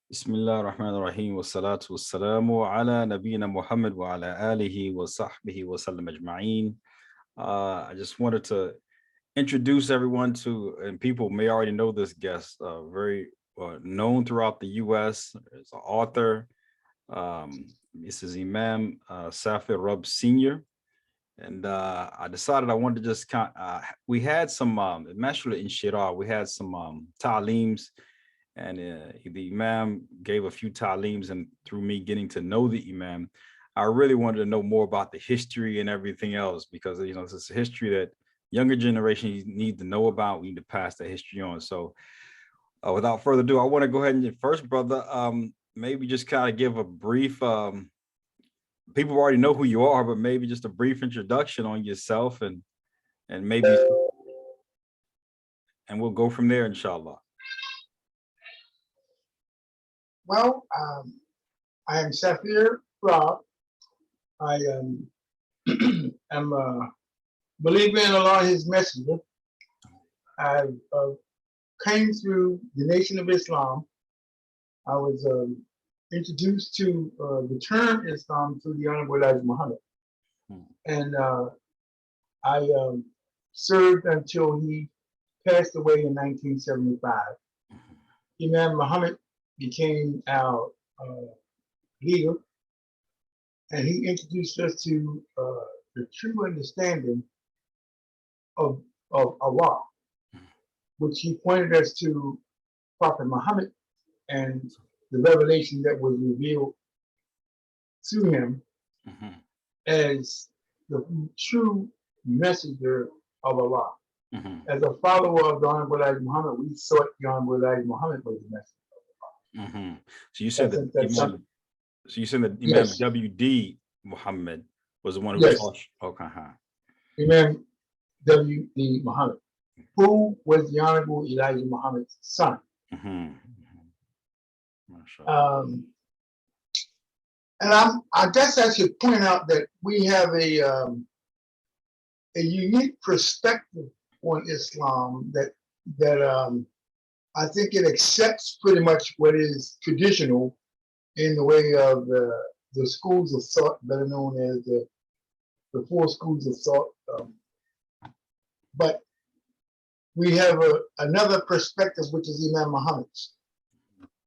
Bismillah ar-Rahman ar-Rahim wa salatu wa salamu ala nabiyyina Muhammad wa ala alihi wa sahbihi wa sallam ajma'een. I just wanted to introduce everyone to, and people may already know this guest, very known throughout the U.S. as an author. This is Imam Saafir Rabb Sr. And I decided I wanted to just we had some, actually in Shira, we had some ta'aleems, and the Imam gave a few ta'aleems, and through me getting to know the Imam, I really wanted to know more about the history and everything else, because, you know, it's a history that younger generations need to know about. We need to pass the history on. So without further ado, I want to go ahead and first, brother, maybe just kind of give a brief, people already know who you are, but maybe just a brief introduction on yourself, and maybe, and we'll go from there, inshallah. Well, I am Saafir Rabb. I am a believer in Allah, His Messenger. I came through the Nation of Islam. I was introduced to the term Islam through the Honorable Elijah Muhammad. And I served until he passed away in 1975. Imam Muhammad became our leader, and he introduced us to the true understanding of Allah, which he pointed us to Prophet Muhammad and the revelation that was revealed to him as the true messenger of Allah. As a follower of the Honorable Elijah Muhammad, we thought the Honorable Elijah Muhammad was the messenger. So you said that Imam, so you said that Imam Yes. W.D. Muhammad was the one who Yes. taught. Okay. Imam W.D. Muhammad, who was the Honorable Elijah Muhammad's son. And I guess I should point out that we have a unique perspective on Islam that I think it accepts pretty much what is traditional in the way of the schools of thought, better known as the four schools of thought. But we have another perspective, which is Imam Muhammad's.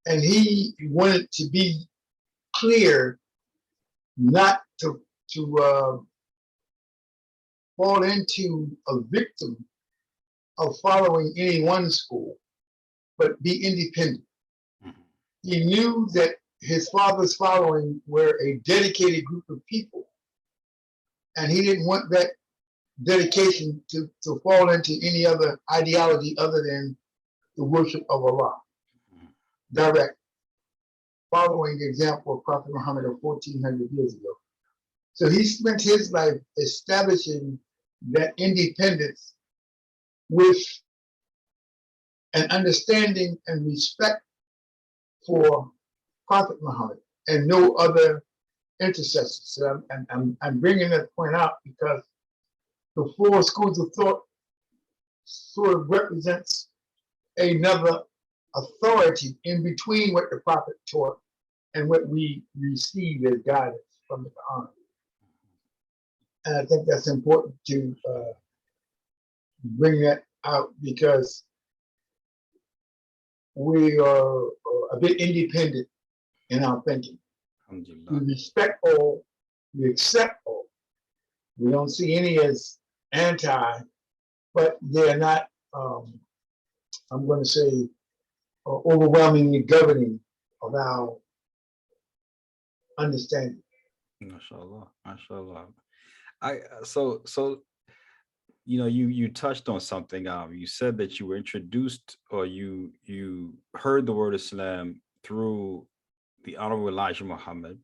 And he wanted to be clear, not to fall into a victim of following any one school, but be independent. He knew that his father's following were a dedicated group of people, and he didn't want that dedication to fall into any other ideology other than the worship of Allah, direct, following the example of Prophet Muhammad of 1400 years ago. So he spent his life establishing that independence with an understanding and respect for Prophet Muhammad and no other intercessors. So I'm bringing that point out because the four schools of thought sort of represents another authority in between what the Prophet taught and what we receive as guidance from the Quran. And I think that's important to bring that out because we are a bit independent in our thinking. We respect all, we accept all. We don't see any as anti, but they're not, I'm going to say, overwhelmingly governing of our understanding. MashaAllah, MashaAllah. So you know, you touched on something. You said that you were introduced, or you heard the word Islam through the Honorable Elijah Muhammad.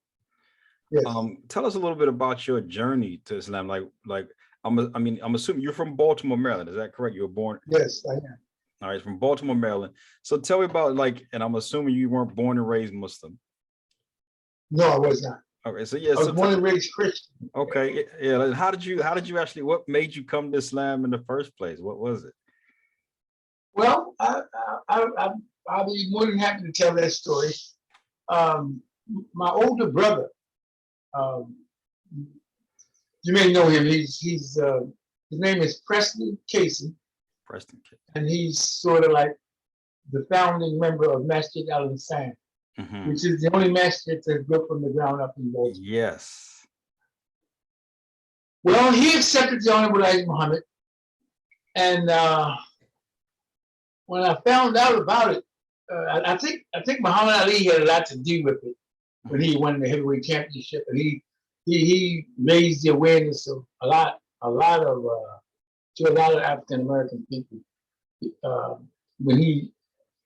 Yes. Tell us a little bit about your journey to Islam. Like I'm assuming you're from Baltimore, Maryland. Is that correct? You were born? Yes, I am. All right, from Baltimore, Maryland. So tell me about, and I'm assuming you weren't born and raised Muslim. No, I was not. Okay, so yeah, I was born and raised Christian. Okay, yeah. How did you actually? What made you come to Islam in the first place? What was it? Well, I'll be more than happy to tell that story. My older brother, um, you may know him. His name is Presley Casey, Preston K. and he's sort of like the founding member of Masjid al-Insan, which is the only masjid that's built from the ground up in Baltimore. Yes. Well, he accepted the Honorable Elijah Muhammad, and when I found out about it, I think Muhammad Ali had a lot to do with it when he won the heavyweight championship, and he raised the awareness of a lot of African American people when he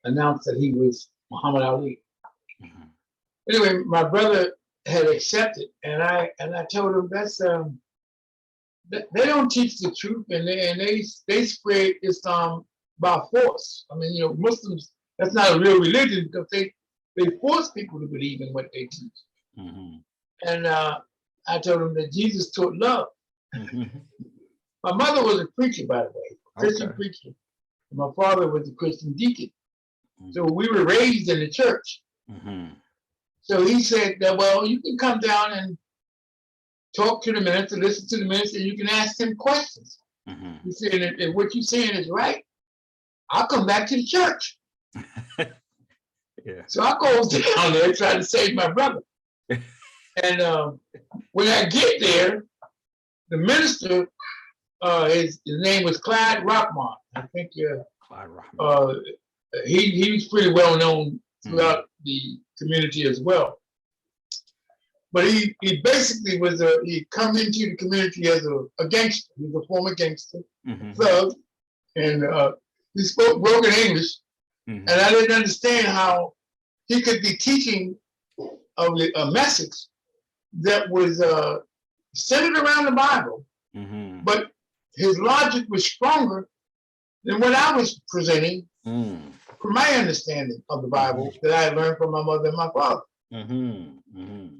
announced that he was Muhammad Ali. Anyway, my brother had accepted, and I told him that's they don't teach the truth, and they spread Islam by force. I mean, Muslims, that's not a real religion because they force people to believe in what they teach. And I told him that Jesus taught love. My mother was a preacher, by the way, Christian preacher. My father was a Christian deacon. So we were raised in the church. So he said that, well, you can come down and talk to the minister, listen to the minister, and you can ask him questions. He said, if what you're saying is right, I'll come back to the church. So I goes down there trying to save my brother. And when I get there, the minister, his name was Clyderahman. I think Clyderahman. He was pretty well known throughout the community as well. But he basically was he come into the community as a gangster. He was a former gangster, thug, and he spoke broken English. And I didn't understand how he could be teaching a message that was centered around the Bible, but his logic was stronger than what I was presenting from my understanding of the Bible that I had learned from my mother and my father.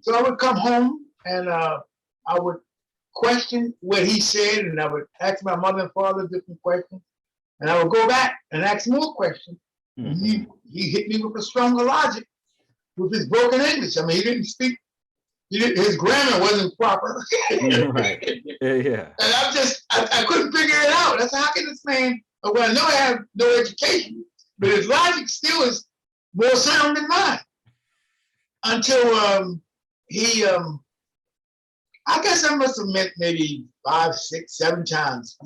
So I would come home and I would question what he said, and I would ask my mother and father different questions, and I would go back and ask more questions. He hit me with a stronger logic with his broken English. I mean, he didn't speak. His grammar wasn't proper. Right. Yeah. And I couldn't figure it out. That's how can this man? Well, I know I have no education, but his logic still is more sound than mine. Until he, I guess I must have met maybe 5, 6, 7 times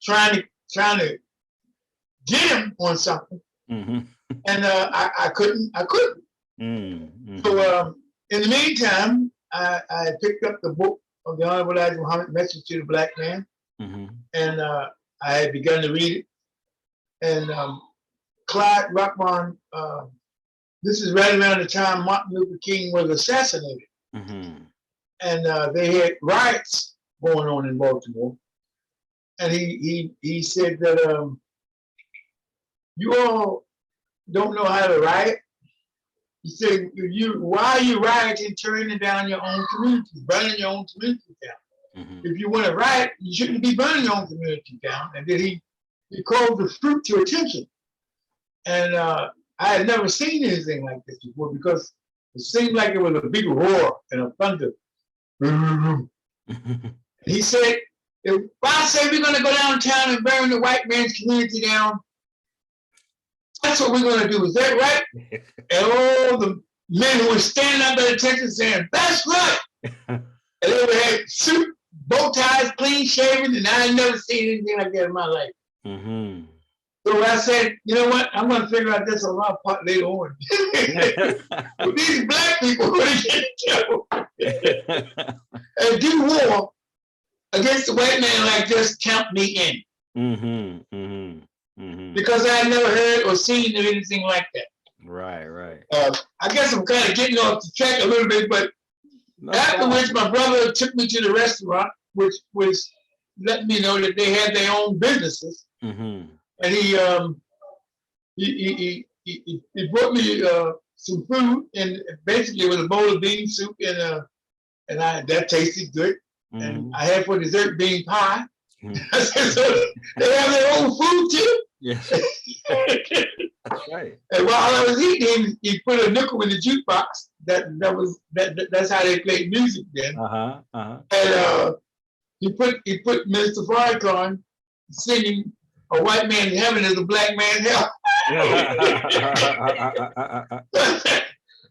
trying to get him on something, and I couldn't. So in the meantime, I picked up the book of the Honorable Elijah Muhammad, Message to the Black Man, and I had begun to read it. And Clyderahman, this is right around the time Martin Luther King was assassinated. And they had riots going on in Baltimore. And he said that you all don't know how to riot. He said, why are you rioting, turning down your own community, burning your own community down? If you want to riot, you shouldn't be burning your own community down. And then he called the fruit to attention. And I had never seen anything like this before because it seemed like it was a big roar and a thunder. He said, if I say we're going to go downtown and burn the white man's community down, that's what we're going to do. Is that right? And all the men who were standing up at attention saying, that's right. And they would have suit, bow ties, clean shaven, and I had never seen anything like that in my life. So I said, you know what? I'm going to figure out this a lot part later on. But these black people are going to get in trouble and do war against the white man like this. Count me in. Because I had never heard or seen anything like that. Right. I guess I'm kind of getting off the track a little bit, but afterwards, my brother took me to the restaurant, which was letting me know that they had their own businesses. And he brought me some food, and basically it was a bowl of bean soup, and that tasted good. And I had for dessert bean pie. I said, so they have their own food too? Yes. That's right. And while I was eating, he put a nickel in the jukebox. That's how they played music then. And he put Mr. Farrakhan singing "A White Man's Heaven is a Black Man's Hell."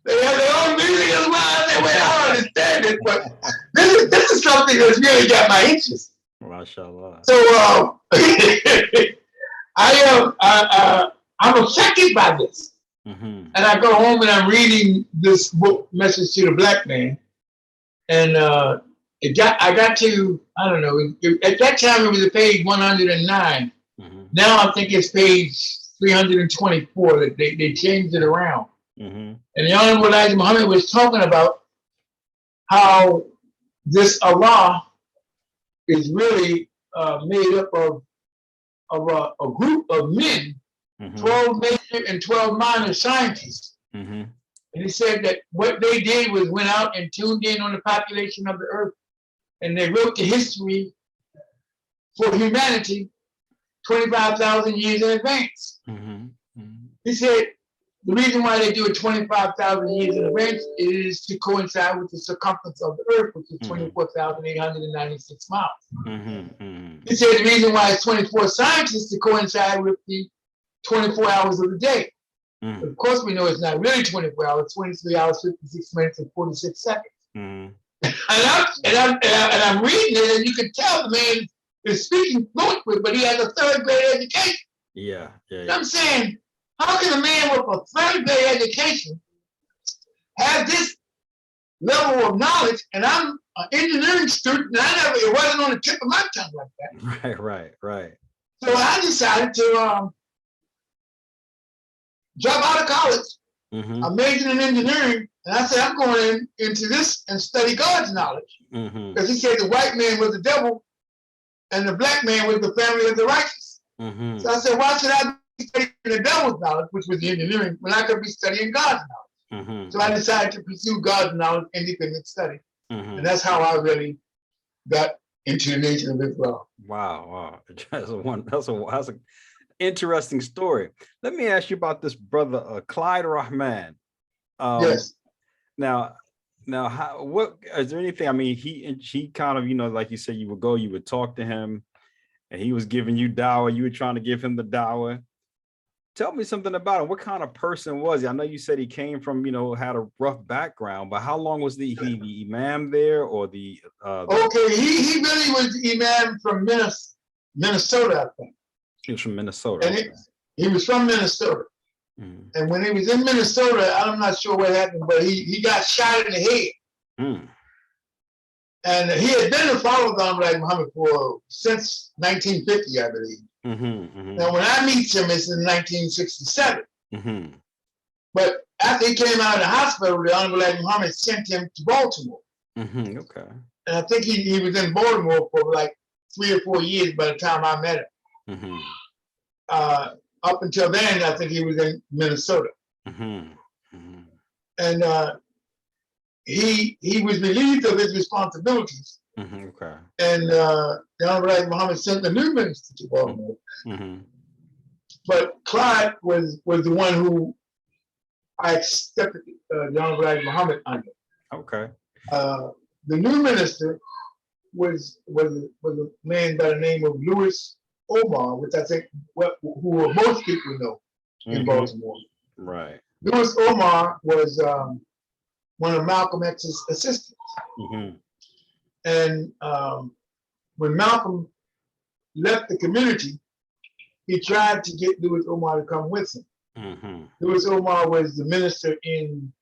They have their own music as well. I said, "Well, I don't understand it, but this is something that's really got my interest." MashaAllah. So I'm affected by this. And I go home and I'm reading this book, Message to the Black Man. And I got to, I don't know, at that time it was at page 109. Now I think it's page 324 that they changed it around. And the Honorable Elijah Muhammad was talking about how this Allah is really made up of a group of men, 12 major and 12 minor scientists. And he said that what they did was went out and tuned in on the population of the earth, and they wrote the history for humanity 25,000 years in advance. He said the reason why they do it 25,000 years in advance is to coincide with the circumference of the earth, which is 24,896 miles. He said the reason why it's 24 scientists to coincide with the 24 hours of the day. But of course, we know it's not really 24 hours, 23 hours, 56 minutes, and 46 seconds. And I'm reading it, and you can tell the man is speaking fluently, but he has a third grade education. Yeah. I'm saying, how can a man with a third grade education have this level of knowledge? And I'm an engineering student, and it wasn't on the tip of my tongue like that. Right. So I decided to drop out of college. I majored in engineering, and I said, I'm going into this and study God's knowledge. Because he said the white man was the devil, and the black man was the family of the righteous. So I said, why should I be studying the devil's knowledge, which was the engineering, when I could be studying God's knowledge? So I decided to pursue God's knowledge, independent study. And that's how I really got into the Nation of Islam. Wow. That's an interesting story. Let me ask you about this brother, Clyderahman. Yes. Now, what is there anything? I mean, he kind of, like you said, you would talk to him, and he was giving you dawah. You were trying to give him the dawah. Tell me something about him. What kind of person was he? I know you said he came from, had a rough background, but how long was he the imam there, or the? Okay, he really was the imam from Minnesota, I think. He was from Minnesota. And he was from Minnesota. And when he was in Minnesota, I'm not sure what happened, but he got shot in the head. And he had been a follower of Elijah Muhammad since 1950, I believe. Now, when I meet him, it's in 1967. But after he came out of the hospital, the Honorable Elijah Muhammad sent him to Baltimore. Okay. And I think he was in Baltimore for like 3 or 4 years by the time I met him. Up until then, I think he was in Minnesota. And he was relieved of his responsibilities. Okay. And the Honorable Muhammad sent the new minister to Baltimore. But Clyde was the one who I accepted the Honorable Muhammad under. Okay. The new minister was a man by the name of Louis Omar, which I think who most people know in Baltimore. Right. Louis Omar was one of Malcolm X's assistants. And when Malcolm left the community, he tried to get Louis Omar to come with him. Louis Omar was the minister in,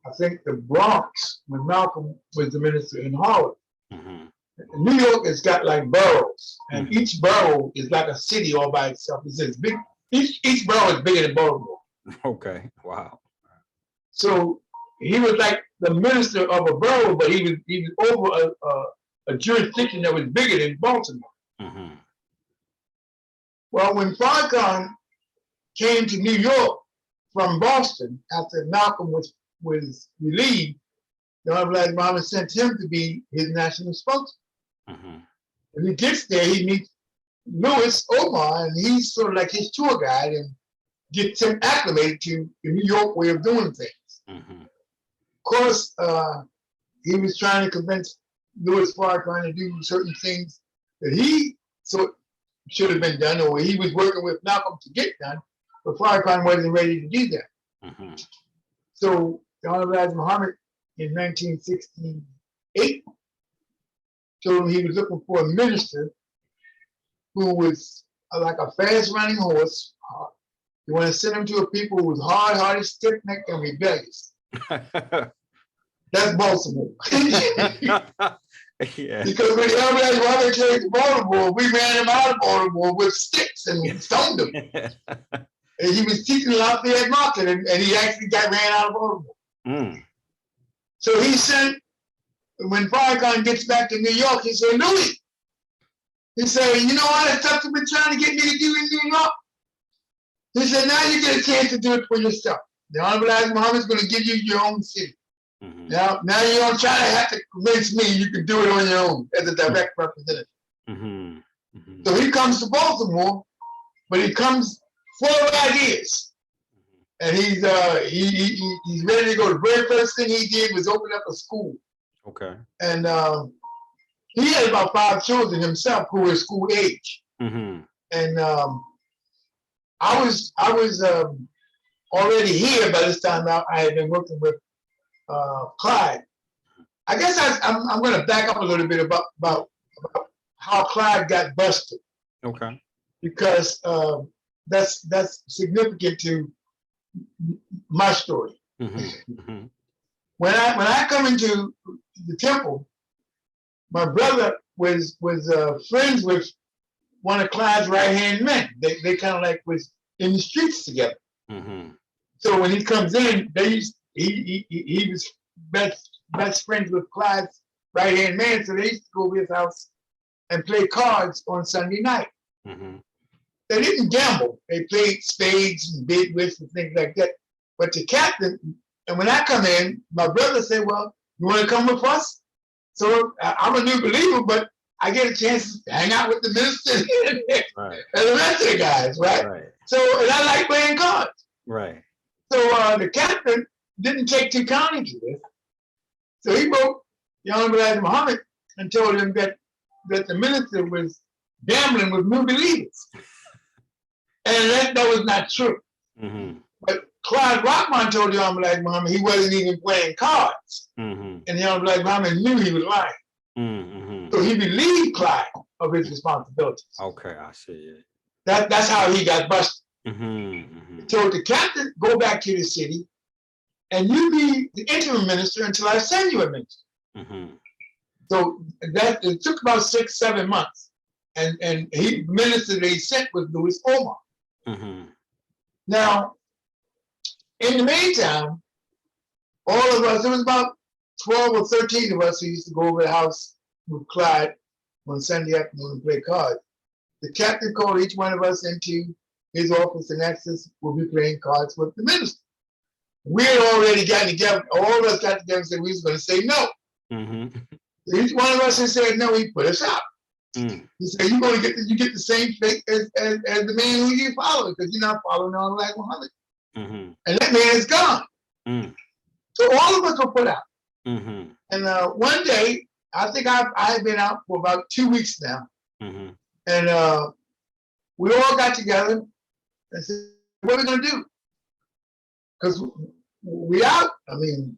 I think, the Bronx, when Malcolm was the minister in Harlem. New York has got like boroughs, and each borough is like a city all by itself. It's big. Each borough is bigger than Baltimore. Okay. Wow. So he was like the minister of a borough, but he was over a jurisdiction that was bigger than Baltimore. Well, when Farrakhan came to New York from Boston after Malcolm was relieved, the Honorable Muhammad sent him to be his national spokesman. When he gets there, he meets Louis Omar, and he's sort of like his tour guide and gets him acclimated to the New York way of doing things. Of course, he was trying to convince Louis Farrakhan to do certain things that he should have been done, or he was working with Malcolm to get done, but Farrakhan wasn't ready to do that. So the Honorable Elijah Muhammad in 1968 told him he was looking for a minister who was like a fast-running horse. You want to send him to a people who was hard-hearted, stiff-necked, and rebellious. That's Baltimore. Yeah. Because when the Honorable Muhammad came to Baltimore, we ran him out of Baltimore with sticks and stoned him. And he was teaching Lafayette Market, and he actually got ran out of Baltimore. So he sent, when Farrakhan gets back to New York, he said, Louis, he said, you know all that stuff you've been trying to get me to do in New York? He said, now you get a chance to do it for yourself. The Honorable Elijah Muhammad's going to give you your own city. Now you don't try to have to convince me you can do it on your own as a direct representative. So he comes to Baltimore, but he comes full of ideas. And he's ready to go. The very first thing he did was open up a school. Okay. And he had about 5 children himself who were school age. And I was already here by this time. I had been working with Clyde. I guess I'm going to back up a little bit about how Clyde got busted. Okay. Because that's significant to my story. When I come into the temple, my brother was friends with one of Clyde's right-hand men. They kind of like was in the streets together. So when he comes in, he was best friends with Clyde's right-hand man. So they used to go to his house and play cards on Sunday night. They didn't gamble. They played spades and bid whist and things like that. But the captain, and when I come in, my brother said, well, you want to come with us? So I'm a new believer, but I get a chance to hang out with the minister and the rest of the guys, right? So, and I like playing cards. So the captain didn't take too kindly to this. So he wrote the Honorable Elijah Muhammad and told him that the minister was gambling with new believers. And that was not true. But Clyderahman told the Honorable Elijah Muhammad he wasn't even playing cards. And the Honorable Elijah Muhammad knew he was lying. So he relieved Clyde of his responsibilities. Okay, I see. That's how he got busted. He told the captain, go back to the city and you be the interim minister until I send you a minister. So it took about 6-7 months. And the minister they sent was Louis Omar. Now, in the meantime, all of us, there was about 12 or 13 of us who used to go over the house with Clyde on Sunday afternoon and play cards. The captain called each one of us into his office and asked us, we'll be playing cards with the minister. We had already gotten together, all of us got together and said we was going to say no. Each one of us had said no, he put us out. He said, you're going to get the same fate as the man who you follow, because you're not following on like Muhammad. And that man is gone. So all of us were put out. And one day, I think I had been out for about 2 weeks now. And we all got together and said, what are we going to do? Because we out. I mean,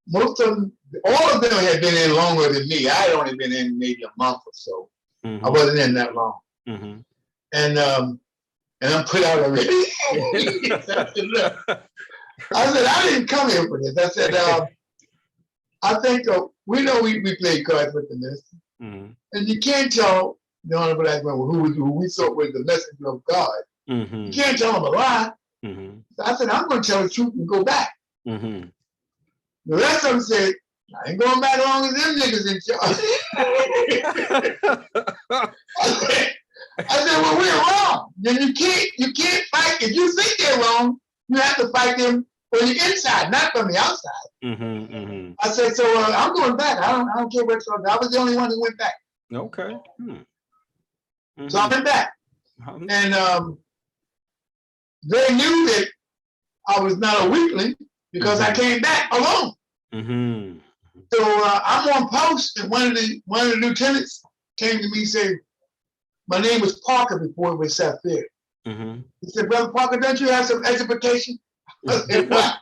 most of them, all of them had been in longer than me. I had only been in maybe a month or so. I wasn't in that long. And I'm put out already. I said, I didn't come here for this. I said, I think we know we played cards with the minister. And you can't tell the Honorable Elijah who we thought was the messenger of God. You can't tell him a lie. So I said, I'm going to tell the truth and go back. The rest of them said, I ain't going back as long as them niggas in charge. I said, well, we're wrong. Then you can't fight. If you think they're wrong, you have to fight them on the inside, not from the outside. I said, so I'm going back. I don't care what y'all do. I was the only one who went back. Okay. So I went back. And they knew that I was not a weakling because I came back alone. So I'm on post, and one of the lieutenants came to me and said, my name was Parker before it was Saafir. He said, Brother Parker, don't you have some education? I said, what?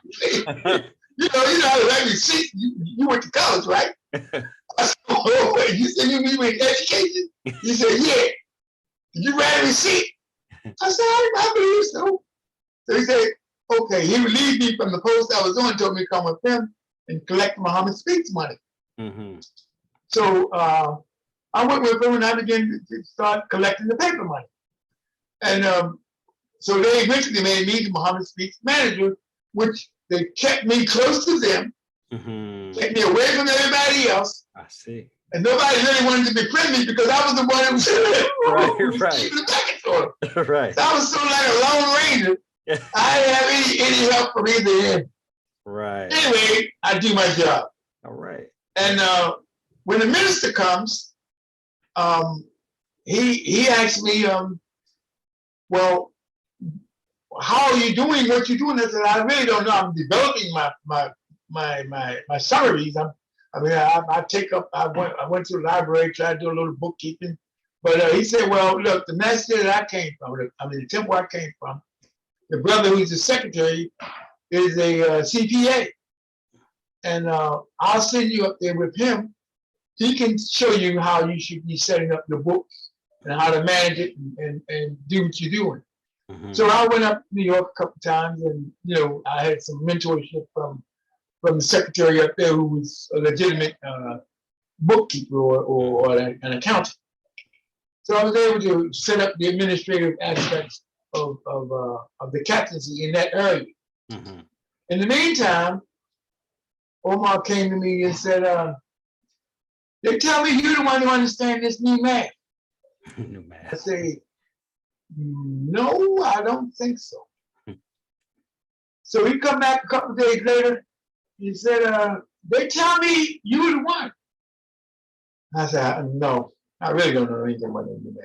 you know how to write receipts. You went to college, right? I said, oh, wait, you said you mean with education? He said, yeah. Did you write a receipt? I said, I believe so. So he said, okay. He relieved me from the post I was on, told me to come with him and collect Muhammad Speaks money. So I went with him and I began to start collecting the paper money. And so they eventually made me the Muhammad Speaks manager, which they kept me close to them, kept me away from everybody else. I see. And nobody really wanted to befriend me because I was the one who was keeping the package on them. Right. So I was sort of like a lone ranger. I didn't have any help from either end. Right. Anyway, I do my job. All right. And when the minister comes, he asked me, well, how are you doing what you're doing? I said, I really don't know. I'm developing my summaries. I went to the library, tried to do a little bookkeeping. But he said, well, look, the masjid that I came from, the temple I came from, the brother who's the secretary is a CPA. And I'll send you up there with him. He can show you how you should be setting up the books and how to manage it and do what you're doing. So I went up to New York a couple times, and I had some mentorship from the secretary up there who was a legitimate bookkeeper or an accountant. So I was able to set up the administrative aspects of the captaincy in that area. In the meantime, Omar came to me and said, they tell me you're the one who understands this new math. New math. I say, no, I don't think so. So he come back a couple of days later. He said, they tell me you're the one. I said, no, I really don't know anything about new math.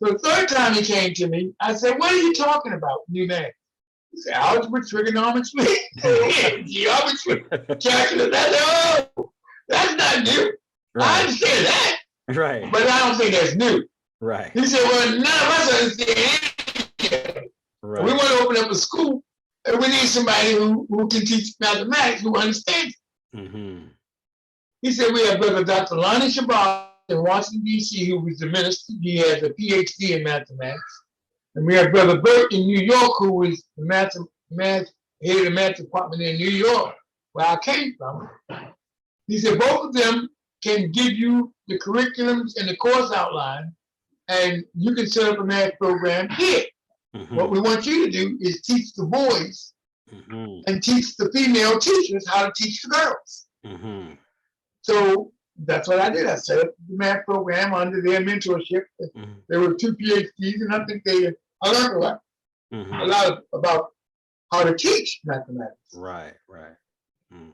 So the third time he came to me, I said, what are you talking about, new math? He said, algebra, trigonometry, geometry, calculus. I said, oh, that's not new. Right. I understand that. Right. But I don't think that's new. Right. He said, well, none of us understand anything. Right. We want to open up a school, and we need somebody who can teach mathematics, who understands it. He said, we have Brother Dr. Lonnie Shabbat in Washington, D.C., who was the minister. He has a PhD in mathematics. And we have Brother Burt in New York, who was the head of the math department in New York, where I came from. He said, both of them can give you the curriculums and the course outline, and you can set up a math program here. What we want you to do is teach the boys and teach the female teachers how to teach the girls. So that's what I did. I set up the math program under their mentorship. There were 2 PhDs, and I think I learned a lot about how to teach mathematics. Right.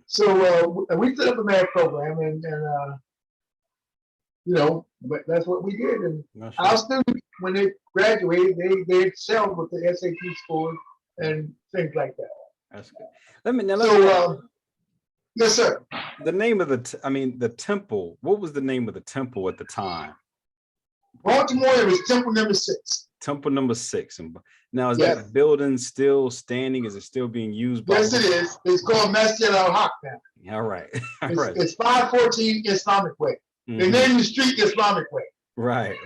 So we set up a math program, and but that's what we did. And our students, when they graduated, they excelled with the SAT scores and things like that. That's good. Let me. Yes, sir. The name of the temple. What was the name of the temple at the time? Baltimore, it was Temple Number 6. Temple Number 6. And now, is that building still standing? Is it still being used? Yes, it is. It's called Masjid al-Haq now. All right. It's 514 Islamic Way. They named the street Islamic Way. Right.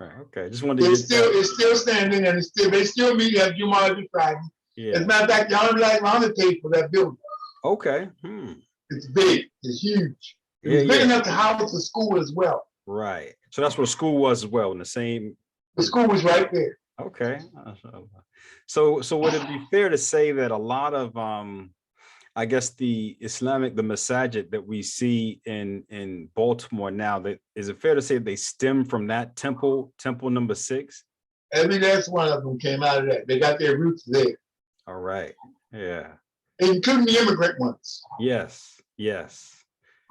Okay. Just wanted to it's still standing, and they still meet at Jumu'ah every Friday. Yeah. As a matter of fact, the Honorable paid for that building. Okay. It's big. It's huge. It's big enough to house a school as well. Right. So that's where school was as well, in the same. The school was right there. Okay. So would it be fair to say that a lot of I guess the masajid that we see in Baltimore now, that is it fair to say they stem from that temple number 6? Every last one of them came out of that. They got their roots there. All right. Yeah. Including the immigrant ones. Yes.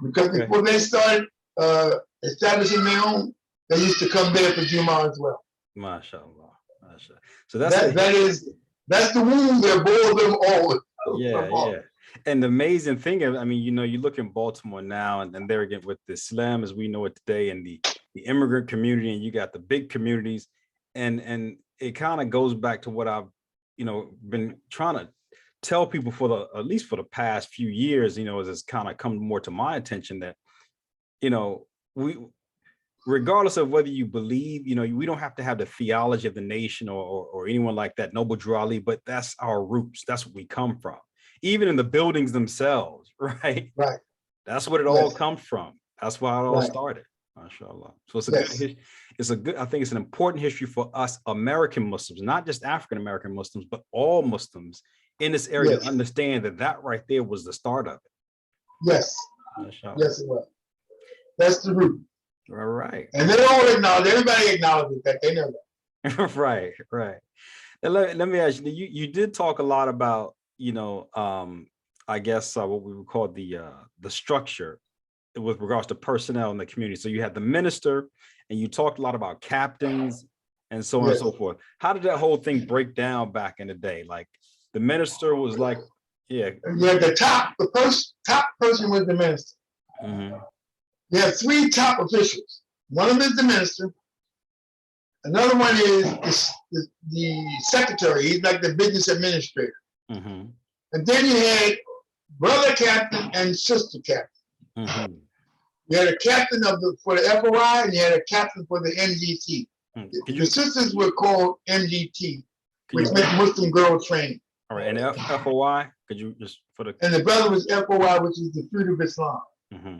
Because before they started establishing their own, They used to come there for Juma as well. MashaAllah. MashaAllah. So that's that's the womb that bore them all. Yeah. And the amazing thing, I mean, you look in Baltimore now, and there again with the Islam as we know it today, and the immigrant community, and you got the big communities, and it kind of goes back to what I've, been trying to tell people at least for the past few years, as it's kind of come more to my attention that, we, regardless of whether you believe, we don't have to have the theology of the nation or anyone like that, Noble Drew Ali, but that's our roots. That's what we come from. Even in the buildings themselves, right? Right. That's what it all comes from. That's why it all started. MashaAllah. So it's a good, I think it's an important history for us American Muslims, not just African-American Muslims, but all Muslims in this area to understand that right there was the start of it. Yes. MashaAllah. Yes, it was. That's the root. All right. And they all acknowledge, everybody acknowledges that. They know that. Right. And let me ask you, you did talk a lot about, I guess what we would call the structure with regards to personnel in the community. So you had the minister, and you talked a lot about captains and so on and so forth. How did that whole thing break down back in the day? Like the minister was like, the top person was the minister. Mm-hmm. You have three top officials. One of them is the minister. Another one is the secretary. He's like the business administrator. Mm-hmm. And then you had brother captain and sister captain. Mm-hmm. You had a captain for the FOI, and you had a captain for the MGT. Mm-hmm. The sisters were called MGT, which meant Muslim Girl Training. All right, and FOI, could you just And the brother was FOI, which is the Fruit of Islam. Mm-hmm.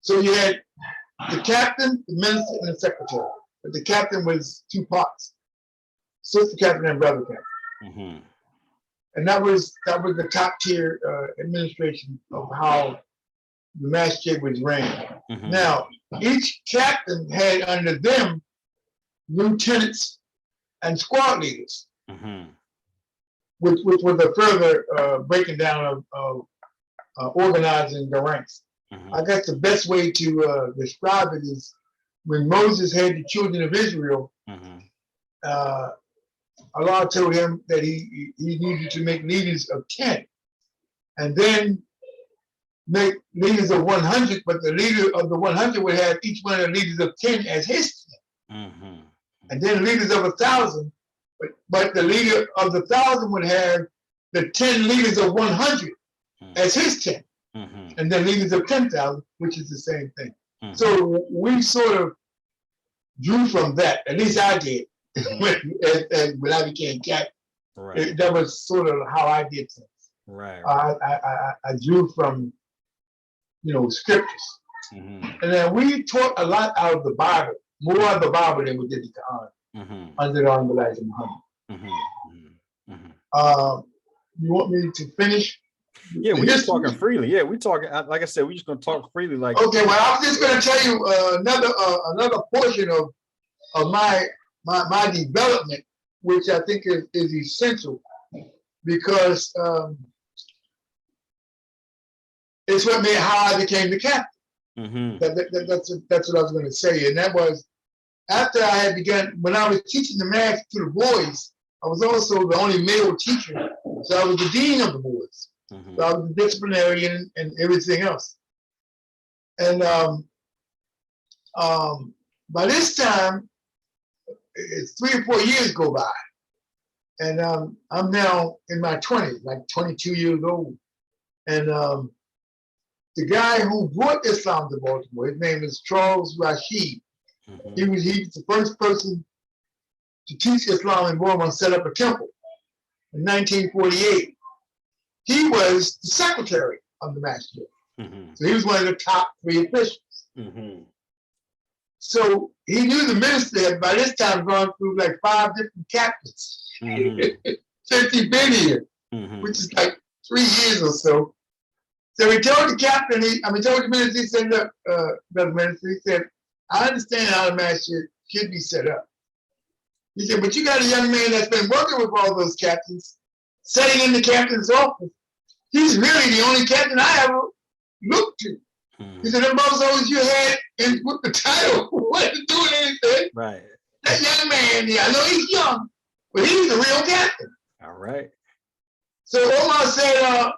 So you had the captain, the minister, and the secretary. But the captain was two parts: sister captain and brother captain. Mm-hmm. And that was the top tier administration of how the masjid was ran. Mm-hmm. Now, each captain had under them lieutenants and squad leaders, mm-hmm. which was a further breaking down of organizing the ranks. Mm-hmm. I guess the best way to describe it is when Moses had the children of Israel, mm-hmm. Allah told him that he needed to make leaders of 10 and then make leaders of 100, but the leader of the 100 would have each one of the leaders of 10 as his 10. Mm-hmm. And then leaders of 1,000, but the leader of the 1,000 would have the 10 leaders of 100 as his 10. Mm-hmm. And then leaders of 10,000, which is the same thing. Mm-hmm. So we sort of drew from that, at least I did. Mm-hmm. when I became captain, right. That was sort of how I did things. Right. I drew from, scriptures, mm-hmm. And then we taught a lot out of the Bible, more of the Bible than we did the Quran, mm-hmm. under the Honorable Elijah Muhammad. Mm-hmm. Mm-hmm. You want me to finish? Yeah, we're just talking freely. Yeah, we're talking. Like I said, we're just going to talk freely. Like okay, well, I was just going to tell you another portion of my development, which I think is essential, because it's what made how I became the captain. Mm-hmm. That's what I was going to say, and that was after I had begun. When I was teaching the math to the boys, I was also the only male teacher, so I was the dean of the boys. Mm-hmm. So I was the disciplinarian and everything else. And by this time, it's 3 or 4 years go by, and I'm now in my 20s, like 22 years old. And the guy who brought Islam to Baltimore, his name is Charles Rasheed. Mm-hmm. He was the first person to teach Islam in Baltimore and set up a temple in 1948. He was the secretary of the masjid. Mm-hmm. So he was one of the top 3 officials. Mm-hmm. So he knew the minister had by this time gone through like 5 different captains, mm-hmm. since he'd been here, mm-hmm. which is like 3 years or so. So he told the captain, told the minister, he said, look, brother minister, he said, I understand how the masjid should be set up. He said, but you got a young man that's been working with all those captains, sitting in the captain's office. He's really the only captain I ever looked to. He said, them buffoes you had and with the title wasn't doing anything. Right. That young man, I know he's young, but he's the real captain. All right. So Omar said,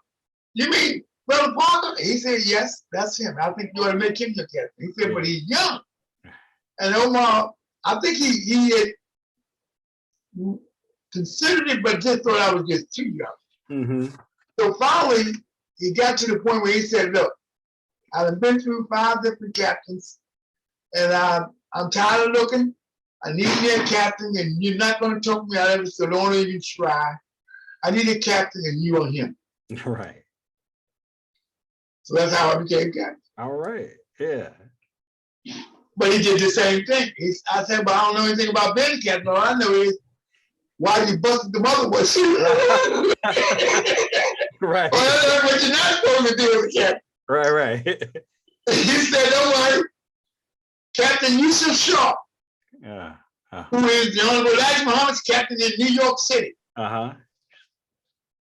you mean Brother Parker? He said, yes, that's him. I think you ought to make him your captain. He said, but he's young. And Omar, I think he had considered it, but just thought I was just too young. So finally, he got to the point where he said, look, I've been through 5 different captains, and I'm tired of looking. I need me a captain, and you're not going to talk me out of it, so don't even try. I need a captain, and you are him. Right. So that's how I became captain. All right. Yeah. But he did the same thing. I said, but I don't know anything about being a captain. All I know is why you busted the mother was. Right. Well, what you're not supposed to do as a captain. Right. He said, don't worry. Captain Yusuf Shaw, who is the Honorable Elijah Muhammad's captain in New York City.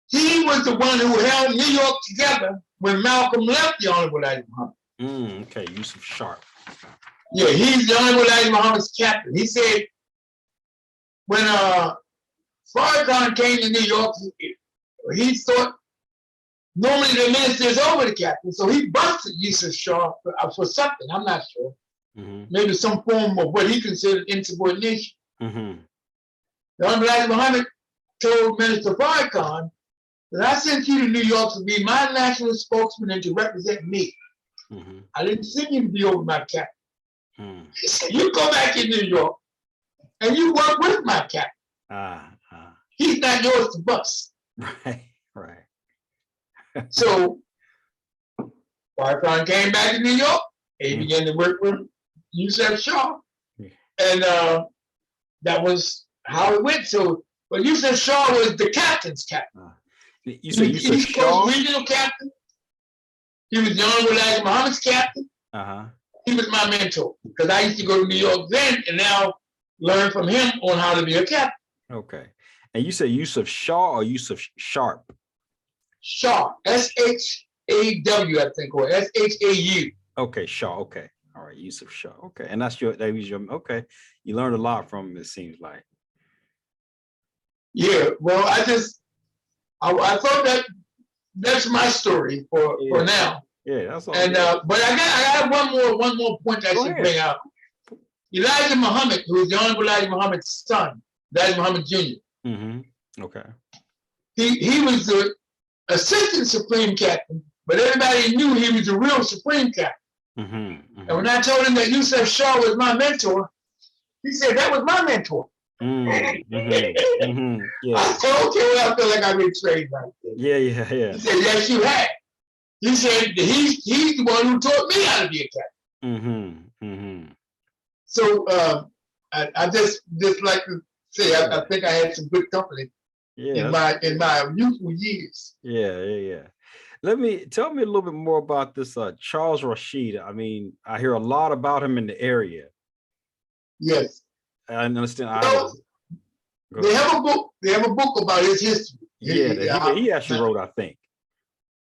He was the one who held New York together when Malcolm left the Honorable Elijah Muhammad. Okay, Yusuf Shaw. Yeah, he's the Honorable Elijah Muhammad's captain. He said when Farrakhan came to New York, he thought normally the minister is over the captain, so he busted Yusuf Shaw for something. I'm not sure. Maybe some form of what he considered insubordination. The Honorable Elijah Muhammad told Minister Farrakhan that I sent you to New York to be my national spokesman and to represent me. I didn't send you to be over my captain. He said, you go back in New York and you work with my captain. He's not yours to bust. Right. So Farrakhan came back to New York and he began to work with Yusuf Shaw. And that was how it went. So, but Yusuf Shaw was the captain's captain. You say Yusuf Shaw? Regional captain. He was the Honorable Elijah Muhammad's captain. He was my mentor because I used to go to New York then and now learn from him on how to be a captain. Okay. And you say Yusuf Shaw or Yusuf Sharp? Shaw, S-H-A-W, I think, or S-H-A-U. Okay, Shaw. Okay. All right, Yusuf Shaw. Okay. And that was your, okay. You learned a lot from him, it seems like. Yeah, well, I thought that's my story for now. Yeah, that's all. And but I got one more point I should bring out. Elijah Muhammad, who is the Honorable Elijah Muhammad's son, Elijah Muhammad Jr. Okay. He was the assistant supreme captain, but everybody knew he was the real supreme captain. And when I told him that Yusuf Shaw was my mentor, he said that was my mentor. Yeah. I said, okay, well, I feel like I've been trained right there. Yeah. He said, yes, you have. He said he's the one who taught me how to be a captain. So I just like to say I think I had some good company in my youthful years. Yeah. Tell me a little bit more about this Charles Rasheed. I mean, I hear a lot about him in the area. Yes. I understand. They have a book. They have a book about his history. He actually wrote, I think.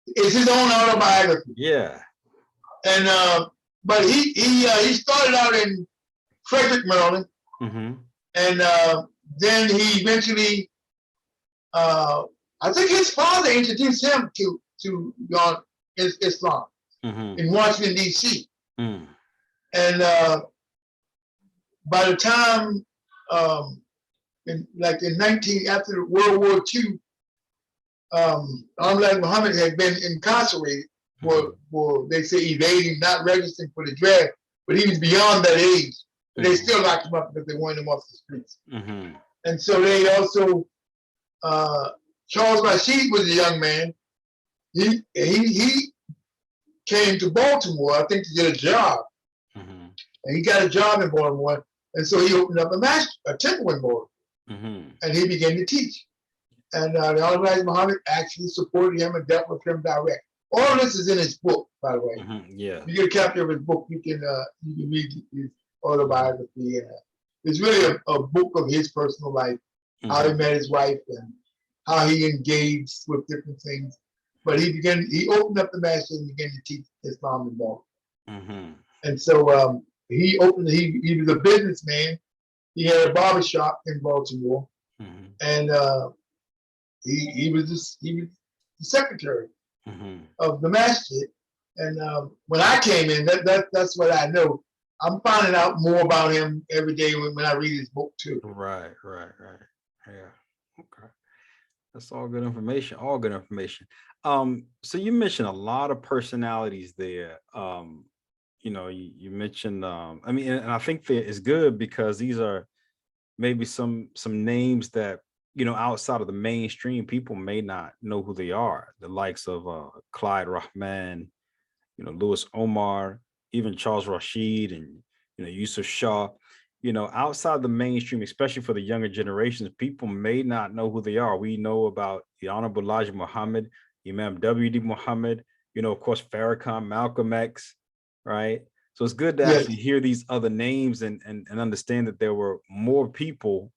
It's his own autobiography. Yeah. And but he started out in Frederick, Maryland, and then he eventually, I think his father introduced him to Islam in Washington D.C. And by the time, after World War II, Ahmad Muhammad had been incarcerated for they say evading, not registering for the draft, but he was beyond that age. But they still locked him up because they wanted him off the streets. And so they also, Charles Rasheed was a young man. He came to Baltimore, I think, to get a job. And he got a job in Baltimore. And so he opened up a temple in Baltimore. And he began to teach. And the Honorable Muhammad actually supported him and dealt with him direct. All of this is in his book, by the way. Yeah. You get a copy of his book, you can read his autobiography. And it's really a book of his personal life, how he met his wife and how he engaged with different things. But he opened up the masjid and began to teach Islam in Baltimore. Mm-hmm. And so he opened. He was a businessman. He had a barber shop in Baltimore, Mm-hmm. and he was the secretary Mm-hmm. of the masjid. And when I came in, that's what I know. I'm finding out more about him every day when I read his book too. Right. Yeah. Okay. That's all good information. All good information. So you mentioned a lot of personalities there. You mentioned I mean, and I think that is good because these are maybe some names that outside of the mainstream people may not know who they are. The likes of Clyderahman, Louis Omar, even Charles Rasheed, and Yusuf Shaw. Outside the mainstream, especially for the younger generations, people may not know who they are. We know about the Honorable Elijah Muhammad, Imam W.D. Muhammad, of course, Farrakhan, Malcolm X, right? So it's good to actually Yes. hear these other names and understand that there were more people,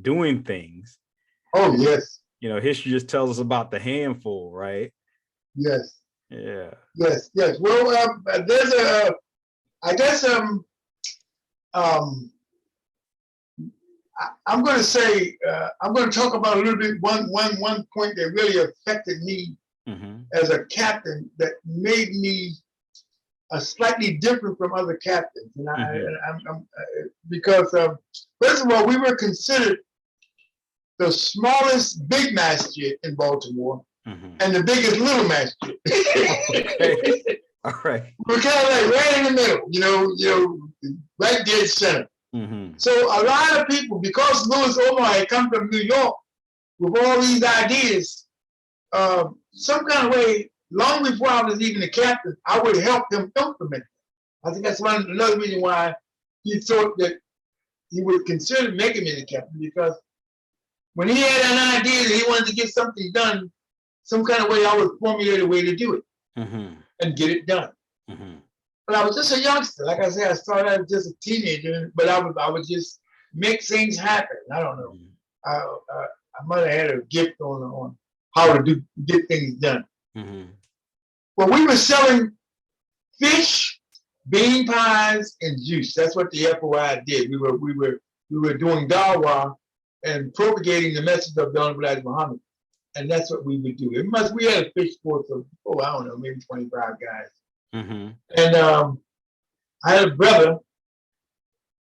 doing things. Oh yes. History just tells us about the handful, right? Yes. Yeah. Yes. Well, there's I guess um, I'm going to say I'm going to talk about a little bit one point that really affected me Mm-hmm. as a captain that made me slightly different from other captains, and I'm because first of all, we were considered the smallest big masjid in Baltimore Mm-hmm. and the biggest little masjid. Okay. All right. We're kind of like right in the middle, right dead center. Mm-hmm. So a lot of people, because Louis Omar had come from New York with all these ideas, some kind of way, long before I was even the captain, I would help him implement it. I think that's another reason why he thought that he would consider making me the captain, because when he had an idea that he wanted to get something done, some kind of way I would formulate a way to do it Mm-hmm. and get it done. Mm-hmm. But I was just a youngster. Like I said, I started out just a teenager, but I would just make things happen. I don't know. I might have had a gift on how to get things done. Mm-hmm. But we were selling fish, bean pies, and juice. That's what the FOI did. We were doing dawah and propagating the message of the Honorable Elijah Muhammad. And that's what we would do. We had a fish force of, I don't know, maybe 25 guys. Mm-hmm. And I had a brother,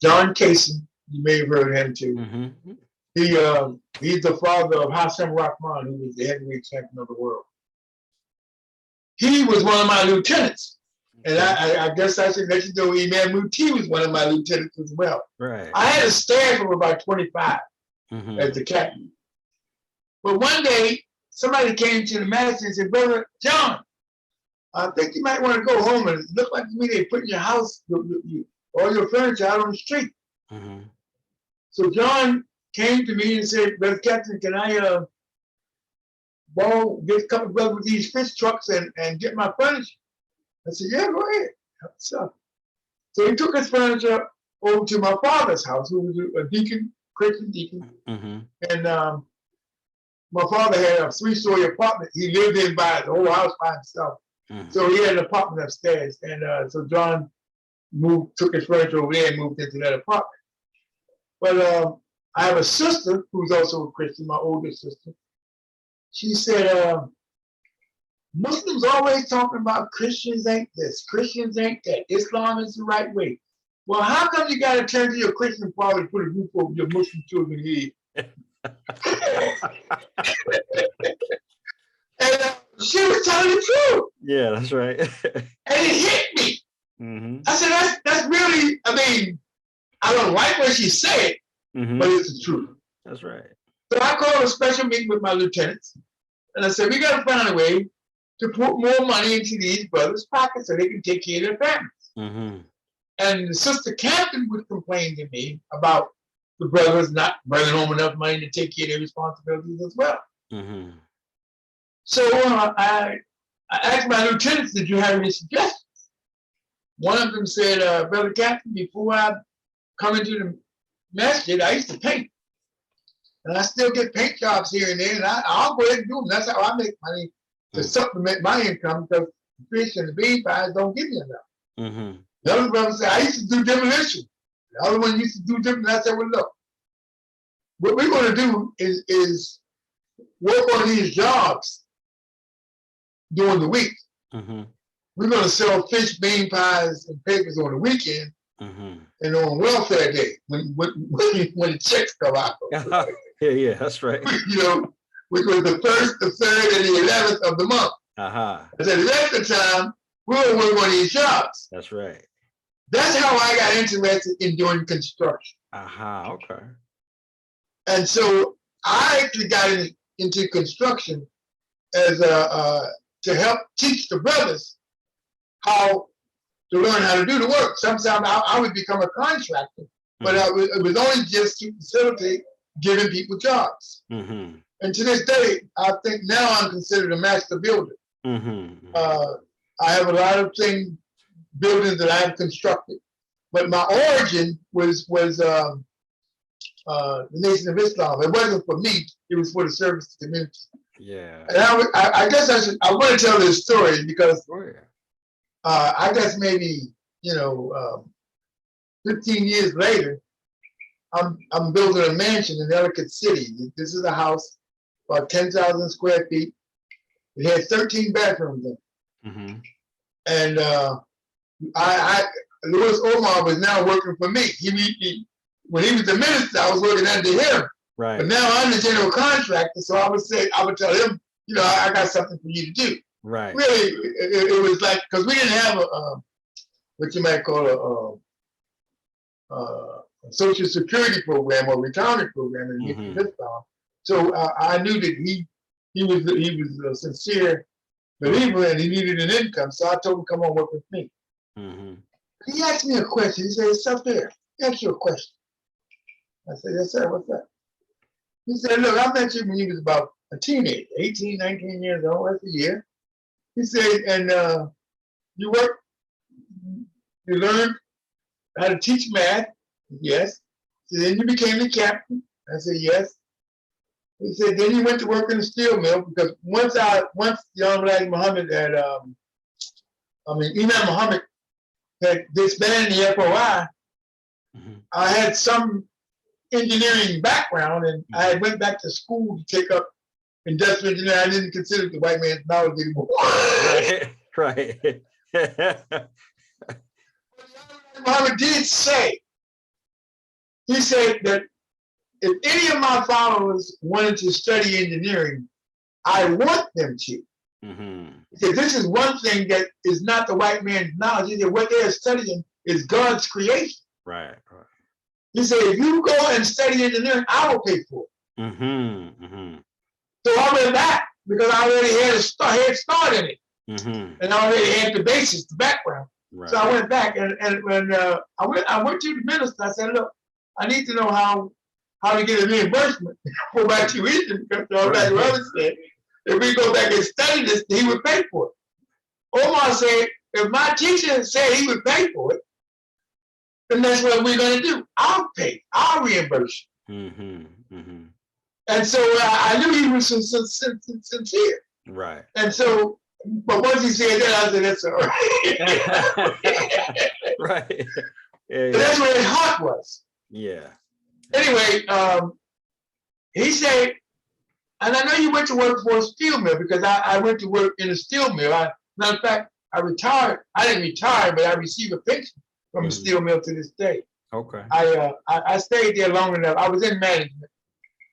John Casey. You may have heard of him too. Mm-hmm. He's the father of Hassan Rahman, who was the heavyweight champion of the world. He was one of my lieutenants. And I guess I should let you know Imam Muti was one of my lieutenants as well. Right. I had a staff of about 25 Mm-hmm. as the captain. But one day, somebody came to the master and said, Brother John, I think you might want to go home. And it looked like to me they put your house, all your furniture out on the street. Mm-hmm. So John came to me and said, Brother Captain, can I get a couple of brothers with these fish trucks and get my furniture? I said, yeah, go ahead. So he took his furniture over to my father's house, who was a deacon, Christian deacon. Mm-hmm. And my father had a 3-story apartment. He lived in by the whole house by himself. Mm-hmm. So he had an apartment upstairs. And so John took his furniture over there and moved into that apartment. But I have a sister who's also a Christian, my older sister. She said, Muslims always talking about Christians ain't this, Christians ain't that, Islam is the right way. Well, how come you got to turn to your Christian father to put a roof over your Muslim children's head? And she was telling the truth. Yeah, that's right. And it hit me. Mm-hmm. I said, that's really, I don't like what she said, Mm-hmm. but it's the truth. That's right. So I called a special meeting with my lieutenants, and I said, we got to find a way to put more money into these brothers' pockets so they can take care of their families. Mm-hmm. And the sister captain would complain to me about the brothers not bringing home enough money to take care of their responsibilities as well. Mm-hmm. So I asked my lieutenants, did you have any suggestions? One of them said, Brother Captain, before I come into the masjid, I used to paint. And I still get paint jobs here and there, and I'll go ahead and do them. That's how I make money to supplement my income, because the fish and the bean pies don't give me enough. Mm-hmm. The other brother said, I used to do demolition. The other one used to do demolition. I said, well, look, what we're going to do is work on these jobs during the week. Mm-hmm. We're going to sell fish, bean pies, and papers on the weekend, and on welfare day when the checks come out. Yeah, that's right. You know, which was the 1st, the 3rd, and the 11th of the month. I said the rest of the time we'll work on these jobs. That's right. That's how I got interested in doing construction. Okay. And so I actually got into construction as to help teach the brothers how to learn how to do the work. Sometimes I would become a contractor, but it was only just to facilitate giving people jobs. And to this day, I think now I'm considered a master builder. I have a lot of buildings that I've constructed, but my origin was the Nation of Islam. It wasn't for me; it was for the service to the community. Yeah. And I guess I want to tell this story because I guess maybe 15 years later, I'm building a mansion in Ellicott City. This is a house about 10,000 square feet. It had 13 bathrooms in it. And Louis Omar was now working for me. When he was the minister, I was working under him. Right. But now I'm the general contractor, so I would tell him, I got something for you to do. Right. Really, it was like, because we didn't have what you might call a social security program or retirement program in this town. So I knew that he was a sincere believer and he needed an income. So I told him, come on, work with me. He asked me a question. He said, Saafir, ask you a question. I said, yes, sir, what's that? He said, look, I met you when you was about a teenager, 18, 19 years old, that's a year. He said, and you learned how to teach math. Yes. So then you became the captain. I said, yes. He said, then you went to work in the steel mill because once Imam Muhammad had, Imam Muhammad had disbanded the FOI, I had some engineering background and I went back to school to take up industrial engineering. I didn't consider the white man's knowledge anymore. Right. Muhammad did say, he said that if any of my followers wanted to study engineering, I want them to. He said, this is one thing that is not the white man's knowledge. He said, what they're studying is God's creation. Right. He said, if you go and study engineering, I will pay for it. So I went back because I already had a head start in it. And I already had the basis, the background. Right. So I went back and when I went to the minister, I said, look, I need to know how to get a reimbursement for my tuition because like Robert said, if we go back and study this, he would pay for it. Omar said, if my teacher said he would pay for it, then that's what we're going to do. I'll pay. I'll reimburse you. And so I knew he was sincere. Right. And so, but once he said that, I said, that's all right. Right. Yeah. That's where his heart was. Yeah. Anyway, he said, and I know you went to work for a steel mill because I went to work in a steel mill. Matter of fact, I retired. I didn't retire, but I received a pension from a steel mill to this day. Okay. I stayed there long enough. I was in management.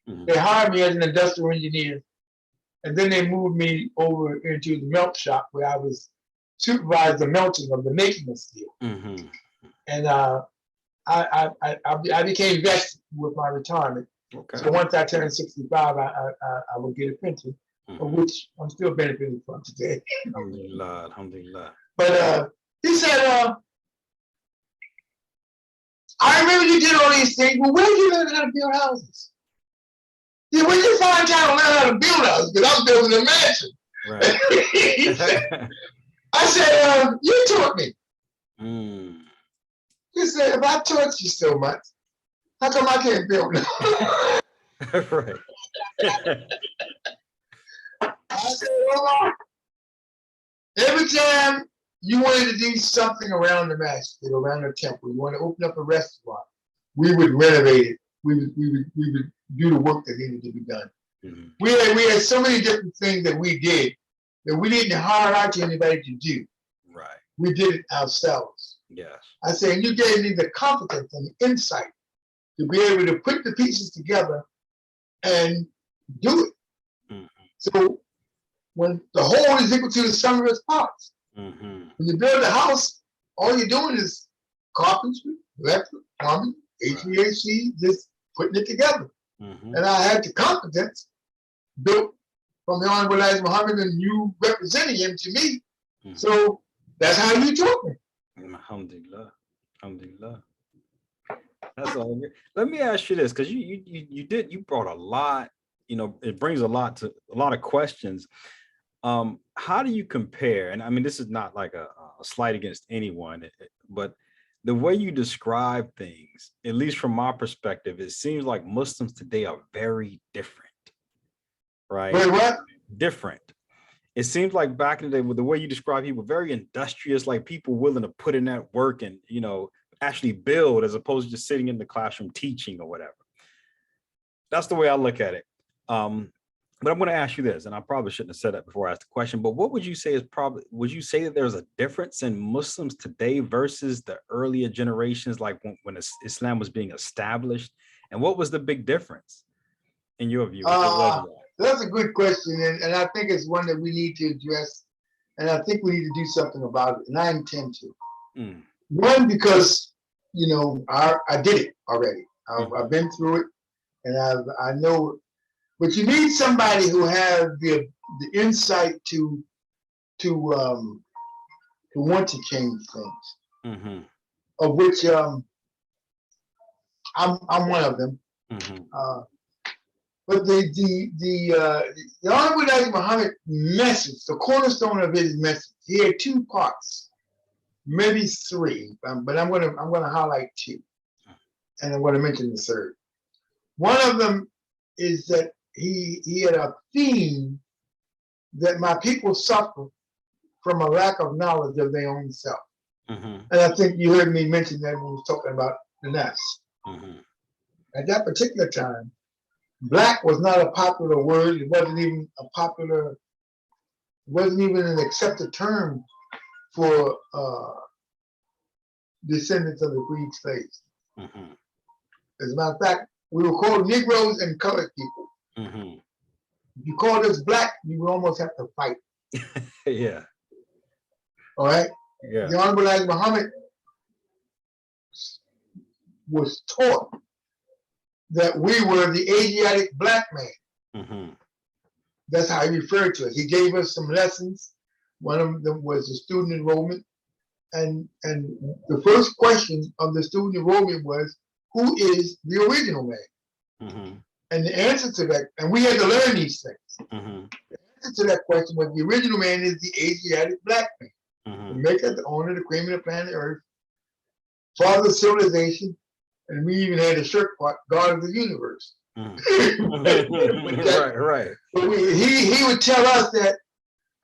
They hired me as an industrial engineer, and then they moved me over into the melt shop where I was supervised the melting of the making of steel. And I became vested with my retirement. Okay. So once I turned 65, I would get a pension, of which I'm still benefiting from today. Alhamdulillah, alhamdulillah. But he said, I remember you did all these things, but where did you learn how to build houses? Yeah, when you find time to learn how to build houses, because I'm building a mansion. Right. I said, you taught me. He said, if I taught you so much, how come I can't build now? Right. I said, well, every time you wanted to do something around the masjid, around the temple. You want to open up a restaurant. We would renovate it. We would do the work that needed to be done. Mm-hmm. We had so many different things that we did that we didn't hire out to anybody to do. Right. We did it ourselves. Yes. I say, and you gave me the competence and the insight to be able to put the pieces together and do it. Mm-hmm. So when the whole is equal to the sum of its parts. Mm-hmm. When you build a house, all you're doing is carpentry, electric, plumbing, HVAC, just putting it together. Mm-hmm. And I had the competence built from the Honorable Elijah Muhammad and you representing him to me. Mm-hmm. So that's how you taught me. Alhamdulillah. Alhamdulillah. That's all. Let me ask you this, because you brought a lot, it brings a lot of questions. How do you compare? And I mean, this is not like a slight against anyone, but the way you describe things, at least from my perspective, it seems like Muslims today are very different, right? Wait, what? Different. It seems like back in the day, with the way you describe people, very industrious, like people willing to put in that work and, actually build as opposed to just sitting in the classroom teaching or whatever. That's the way I look at it. But I'm going to ask you this, and I probably shouldn't have said that before I asked the question, but what would you say would you say that there's a difference in Muslims today versus the earlier generations, like when Islam was being established? And what was the big difference in your view? That's a good question, and I think it's one that we need to address, and I think we need to do something about it, and I intend to. Mm. One, because, I did it already. I've been through it, and I know. But you need somebody who has the insight to want to change things, mm-hmm. of which I'm one of them. Mm-hmm. But the Honorable Elijah Muhammad message, the cornerstone of his message, he had two parts, maybe three, but I'm gonna highlight two, and I'm gonna mention the third. One of them is that he had a theme that my people suffer from a lack of knowledge of their own self. Mm-hmm. And I think you heard me mention that when we were talking about the nafs. Mm-hmm. At that particular time, black was not a popular word. It wasn't even an accepted term for descendants of the freed slaves. Mm-hmm. As a matter of fact, we were called Negroes and colored people. Mm-hmm. If you called us black, you would almost have to fight. Yeah. All right? Yeah. The Honorable Elijah Muhammad was taught that we were the Asiatic black man. Mm-hmm. That's how he referred to us. He gave us some lessons. One of them was the student enrollment. And the first question of the student enrollment was, who is the original man? Mm-hmm. And the answer to that, and we had to learn these things. Mm-hmm. The answer to that question was the original man is the Asiatic black man. Mm-hmm. The maker, the owner, the cream of the planet Earth, father of civilization, and we even had a shirt part, God of the universe. Mm-hmm. Right. But he would tell us that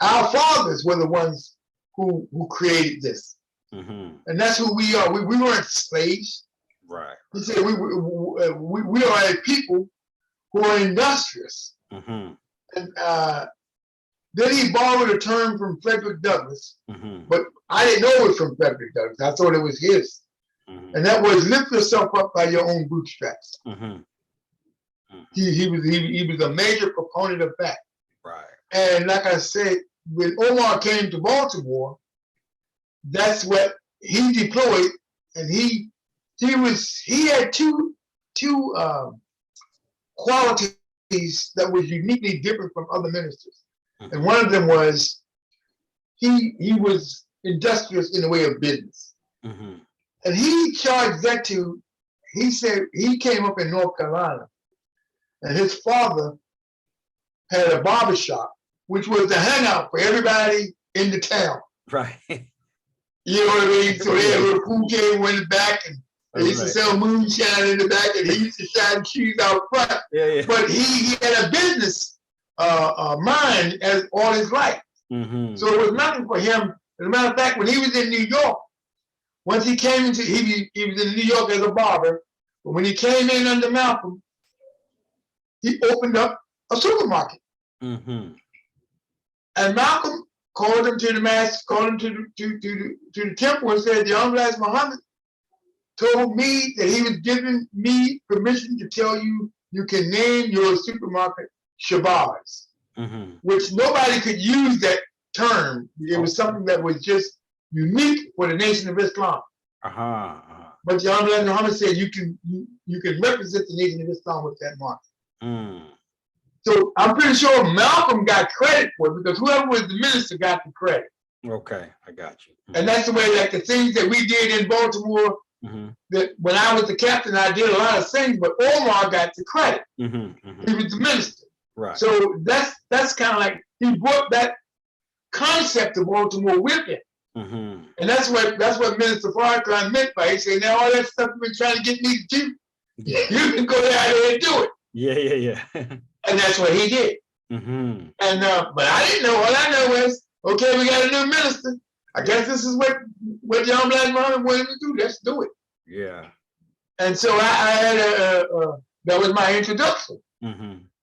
our fathers were the ones who created this. Mm-hmm. And that's who we are. We weren't slaves. Right. He said we are a people who are industrious. Mm-hmm. And then he borrowed a term from Frederick Douglass, mm-hmm. but I didn't know it was from Frederick Douglass. I thought it was his. Mm-hmm. And that was lift yourself up by your own bootstraps. Mm-hmm. Mm-hmm. He was a major proponent of that. Right. And like I said, when Omar came to Baltimore, that's what he deployed, and he had two qualities that was uniquely different from other ministers. Mm-hmm. And one of them was he was industrious in the way of business. Mm-hmm. And he charged that he said he came up in North Carolina, and his father had a barber shop, which was the hangout for everybody in the town. Right. You know what I mean? So they had a little pool table in the back, and they used to sell moonshine in the back, and he used to shine shoes out front. Yeah. But he had a business mind as all his life. Mm-hmm. So it was nothing for him As a matter of fact, when he was in New York, once he came into, he was in New York as a barber, but when he came in under Malcolm, he opened up a supermarket. Mm-hmm. And Malcolm called him to the mass, called him to the temple and said, the Honorable Muhammad told me that he was giving me permission to tell you you can name your supermarket Shabazz, Mm-hmm. which nobody could use that term. It was something that was just unique for the Nation of Islam. But the Honorable Muhammad said you can represent the Nation of Islam with that mark. So I'm pretty sure Malcolm got credit for it because whoever was the minister got the credit. Okay, I got you. And that's the way, like the things that we did in Baltimore, that when I was the captain, I did a lot of things, but Omar got the credit. He was the minister. Right. So that's kind of like he brought that concept to Baltimore with him. And that's what Minister Farrakhan meant by he said, now all that stuff you've been trying to get me to do, you can go down there and do it. Yeah. And that's what he did. And but I didn't know. All I know was, okay, we got a new minister. I guess this is what John Black Muhammad wanted to do. Let's do it. Yeah. And so I had that was my introduction.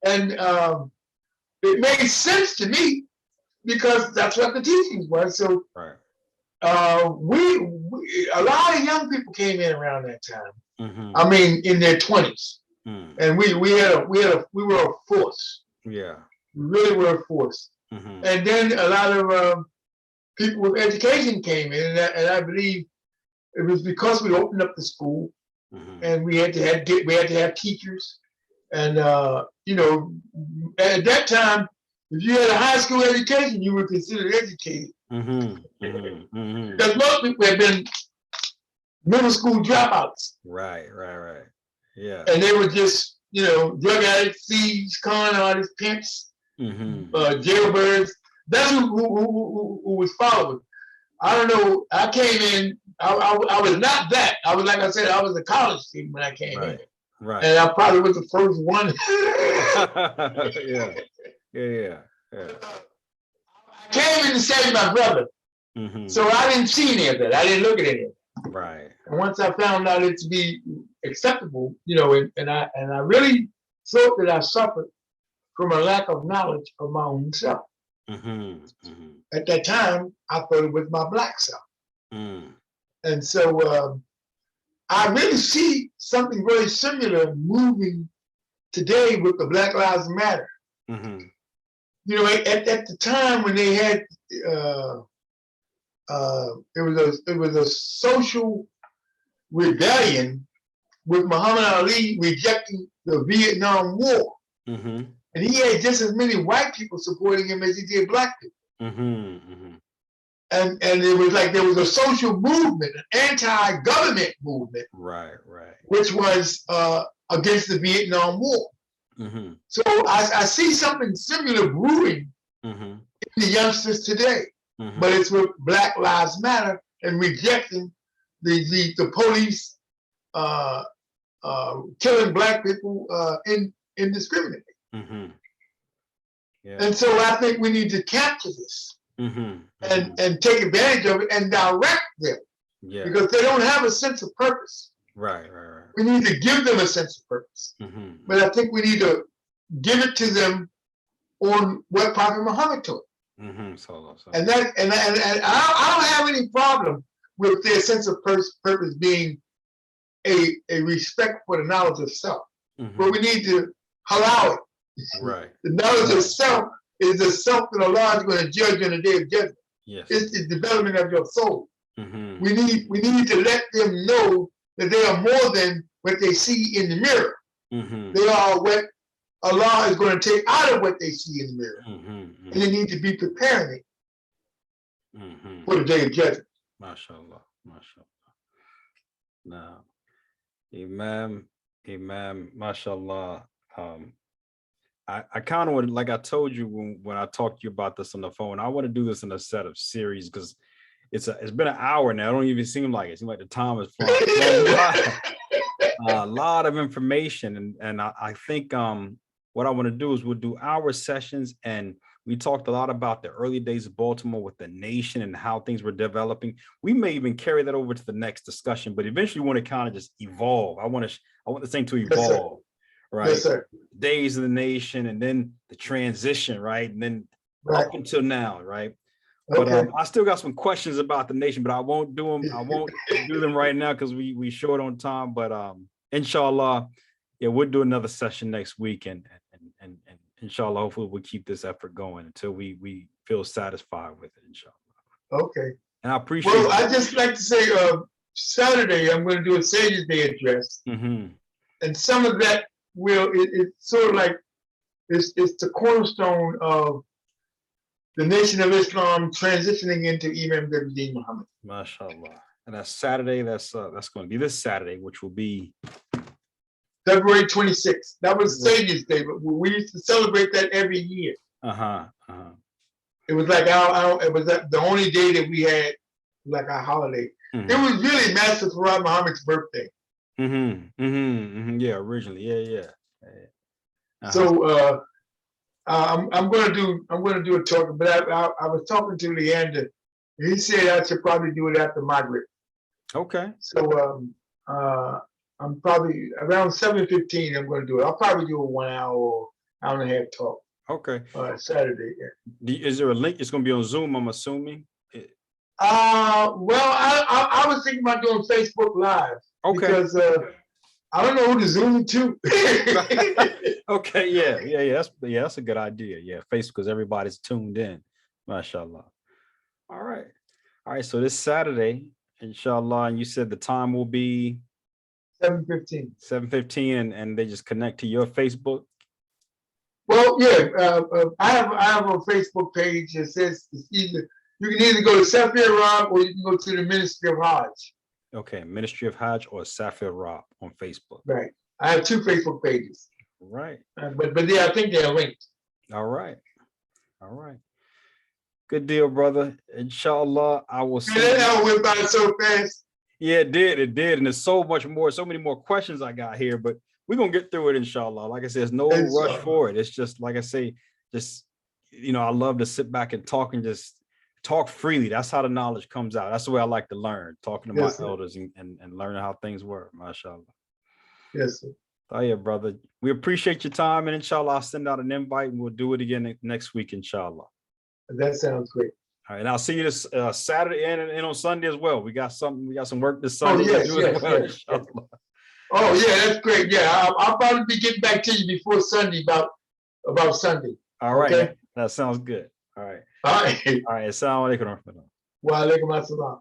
And it made sense to me because that's what the teachings were. So we a lot of young people came in around that time. I mean, in their 20s. And we were a force. Yeah. We really were a force. And then a lot of people with education came in, and I believe it was because we opened up the school, and we had to have teachers, and you know, at that time, if you had a high school education, you were considered educated. Because most people had been middle school dropouts. Right. Yeah. And they were just, you know, drug addicts, thieves, con artists, pimps, jailbirds. That's who was following. I don't know. I came in. I was not that. I was, like I said, I was a college student when I came in. Right. And I probably was the first one. Yeah. I came in to save my brother. So I didn't see any of that. I didn't look at any of it. Right. And once I found out it to be acceptable, you know, and I really thought that I suffered from a lack of knowledge of my own self. At that time, I thought it was my black self. And so I really see something very similar moving today with the Black Lives Matter. You know, at the time when they had it was a social rebellion with Muhammad Ali rejecting the Vietnam War. And he had just as many white people supporting him as he did black people. And it was like there was a social movement, an anti-government movement, which was against the Vietnam War. So I see something similar brewing in the youngsters today. But it's with Black Lives Matter and rejecting the police killing black people indiscriminately. And so I think we need to capture this and take advantage of it and direct them because they don't have a sense of purpose. We need to give them a sense of purpose. But I think we need to give it to them on what Prophet Muhammad taught. And I don't have any problem with their sense of purpose being a respect for the knowledge of self. But we need to allow it. The knowledge of self is the self that Allah is going to judge on the day of judgment. It's the development of your soul. We need to let them know that they are more than what they see in the mirror. They are what Allah is going to take out of what they see in the mirror. And they need to be preparing it for the day of judgment. MashaAllah. Now, Imam, MashaAllah. I kind of would, like I told you when I talked to you about this on the phone, I want to do this in a set of series because it's been an hour now. It don't even seem like it. It seems like the time is flying. A lot of information, and I think what I want to do is we'll do hour sessions, and We talked a lot about the early days of Baltimore with the nation and how things were developing. We may even carry that over to the next discussion, but eventually we want to kind of just evolve. I want this thing to evolve, right? Yes, sir. Days of the nation, and then the transition, right? And then up until now, right? But I still got some questions about the nation, but I won't do them. I won't do them right now because we short on time. But inshallah, yeah, we'll do another session next week, and inshallah, hopefully we'll keep this effort going until we feel satisfied with it, inshallah. Okay. And I appreciate. Well, I just like to say, Saturday I'm going to do a Sages Day address, and some of that it's sort of like it's the cornerstone of the Nation of Islam transitioning into Imam W.D. Muhammad. MashaAllah. And that's Saturday. That's going to be this Saturday, which will be February 26th. That was Sages Day, but we used to celebrate that every year. It was like it was the only day that we had like our holiday. It was really Master Farad Muhammad's birthday. Yeah, originally. Yeah. So I'm gonna do a talk, but I was talking to Leander. He said I should probably do it after Maghrib. Okay. So I'm probably around 7:15. I'm going to do it. I'll probably do a 1 hour or hour and a half talk. Okay. Saturday. Yeah. Is there a link? It's going to be on Zoom, I'm assuming. Well, I was thinking about doing Facebook Live. Okay. Because I don't know who to Zoom to. Okay. Yeah. That's a good idea. Yeah, Facebook, because everybody's tuned in. MashaAllah. All right. So this Saturday, inshallah, and you said the time will be 7:15. 7:15, and they just connect to your Facebook. Well, yeah, I have a Facebook page that says you can either go to Saafir Rabb or you can go to the Ministry of Hajj. Okay, Ministry of Hajj or Saafir Rabb on Facebook. Right. I have 2 Facebook pages. Right. But yeah, I think they're linked. All right. Good deal, brother. Inshallah, I will see. That went by so fast. Yeah, it did. And there's so many more questions I got here, but we're gonna get through it, inshallah. Like I said, there's no rush for it. It's just like I say, I love to sit back and talk and just talk freely. That's how the knowledge comes out. That's the way I like to learn, talking to my elders and learning how things work, mashallah. Yes, sir. Oh yeah, brother. We appreciate your time, and inshallah, I'll send out an invite and we'll do it again next week, inshallah. That sounds great. All right, and I'll see you this Saturday and on Sunday as well. We got some work this Sunday. Yes. Oh yeah, that's great. Yeah, I'll probably be getting back to you before Sunday about Sunday. All right, okay? That sounds good. All right. All right. Assalamu alaikum. Wa alaikum assalam.